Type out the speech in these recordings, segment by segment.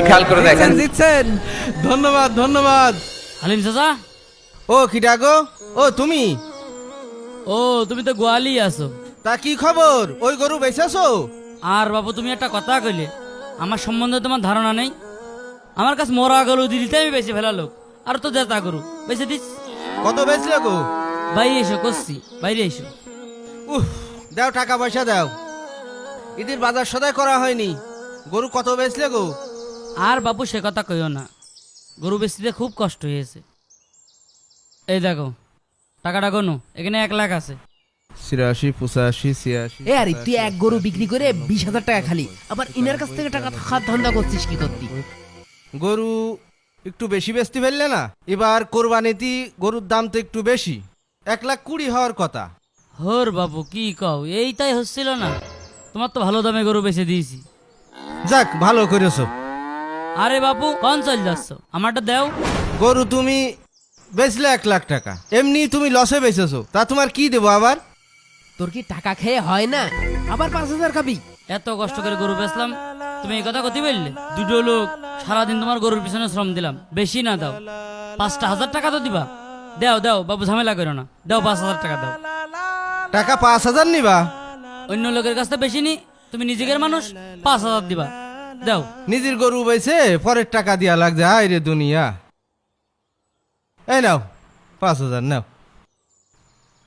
খেয়াল করে দেখেন। জিতছেন। ধন্যবাদ ধন্যবাদ। হালিম চাচা, ও কিডা গো? ও তুমি? ও তুমি তো গোয়ালি আছো। তা কি খবর? ওই গরু বেচেছো? আর বাবু তুমি একটা কথা কইলে, আমার সম্বন্ধে তোমার ধারণা নেই। আমার কাছে মরা গরু দিতে আমি বেশি ফেলা লোক, আর তো জেতা গরু বেশি দিস। কত বেচলে গো? বাইরে এসো করছি, বাইরে এসো। উহ, দাও টাকা পয়সা দাও। ঈদের বাজার সদাই করা হয়নি। গরু কত বেচলে গো? আর বাবু সে কথা কইও না, গরু বেচতে খুব কষ্ট হয়েছে। এই দেখো টাকাটা গোনো, এখানে 1 লাখ আছে। ৮৬, ৮৫, ৮৬। এ আরে তুই এক গরু বিক্রি করে ২০,০০০ টাকা খালি, আবার ইনার কাছ থেকে টাকা খাত ধান্দা করছিস কি করতি? গরু একটু বেশি বেচতে ফেললে না? এবার কোরবানিতে গরুর দাম তো একটু বেশি, ১,২০,০০০ হওয়ার কথা। হোর বাবু কি কও, এইটাই হচ্ছিল না? তোমার তো ভালো দামে গরু বেচে দিয়েছি। যাক ভালো করেছো। আরে বাবু কোন চল যাচ্ছ, আমারটা দেও। গরু তুমি বেচলে ১,০০,০০০ টাকা, এমনি তুমি লসে বেচেছো, তা তোমার কি দেবো আবার? তোর কি টাকা খেয়ে হয় না, আবার ৫,০০০ খাবি? এত কষ্ট করে গরু বেচলাম, তুমি এই কথা কতি বললে? দুটো লোক সারাদিন তোমার গরুর পিছনে শ্রম দিলাম, বেশি না দাও ৫,০০০ টাকা তো দিবা। দাও দাও বাবু, ঝামেলা করো না, দাও ৫,০০০ টাকা দাও। টাকা ৫,০০০ নিবা? অন্য লোকের কাছ থেকে বেশি নি, তুমি নিজের মানুষ, ৫,০০০ দিবা, দাও। নিজের গরু বেচে পরের টাকা দিয়া লাগছে, হায় রে দুনিয়া। এই নাও ৫,০০০ নাও।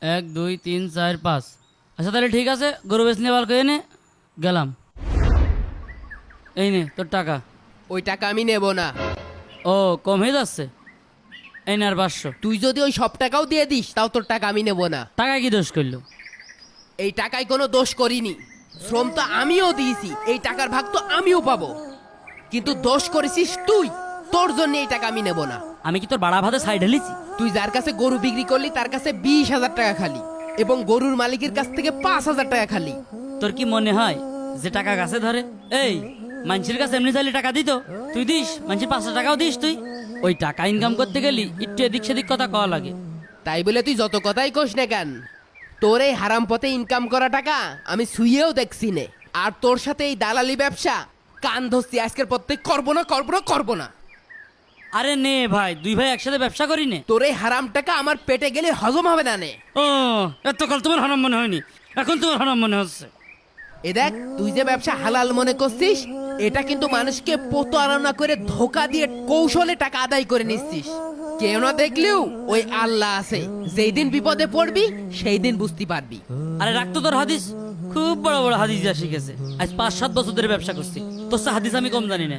১ ২ ৩ ৪ ৫। আচ্ছা তাহলে ঠিক আছে, গরু বেচলে বার করে নে, গেলাম। এই নে তোর টাকা। ওই টাকা আমি নেব না। ও কম হয়ে যাচ্ছে, এই নে আর ৫০০। তুই যদি ওই সব টাকাও দিয়ে দিস তাও তোর টাকা আমি নেব না। টাকা কি দোষ করলো? এই টাকায় কোনো দোষ করিনি, শ্রম তো আমিও দিয়েছি, এই টাকার ভাগ তো আমিও পাবো, কিন্তু দোষ করেছিস তুই, তোর জন্য এই টাকা আমি নেব না। আমি কি তোর বাড়া ভাতে সাইড ঢেলেছি? তুই যার কাছে গরু বিক্রি করলি তার কাছে ২০,০০০ টাকা খালি, এবং গরুর মালিকের কাছ থেকে ৫,০০০ টাকা খালি। তোর কি মনে হয় যে টাকা গাছে ধরে? এই মানুষের কাছে এমনি চাইলে টাকা দিত, তুই দিস? মানুষের ৫০০ টাকাও দিস তুই? ওই টাকা ইনকাম করতে গেলি একটু এদিক সেদিক কথা কওয়া লাগে। তাই বলে তুই যত কথাই কোস না কেন, তোর এই হারাম পথে ইনকাম করা টাকা আমি শুয়েও দেখছি নে। আর তোর সাথে এই দালালি ব্যবসা কান ধরছি, আজকের পর থেকে করবো না, করবো না, করবো না। আরে নে ভাই, দুই ভাই একসাথে ব্যবসা করি নে। তোর এই হারাম টাকা আমার পেটে গেলে হজম হবে না নে। ও এতকাল তোমার হারাম মনে হয়নি, এখন তোমার হারাম মনে হচ্ছে। এ দেখ, তুই যে ব্যবসা হালাল মনে করছিস, এটা কিন্তু মানুষকে প্রতারণা করে ধোকা দিয়ে কৌশলে টাকা আদায় করে নিচ্ছিস। কেউ না দেখলেও ওই আল্লাহ আছে, যেই দিন বিপদে পড়বি সেই দিন বুঝতে পারবি। আরে রাখতো তোর হাদিস, খুব বড় বড় হাদিস যা শিখেছে। আজ ৫-৭ বছর ধরে ব্যবসা করছি, তোর হাদিস আমি কম জানি না।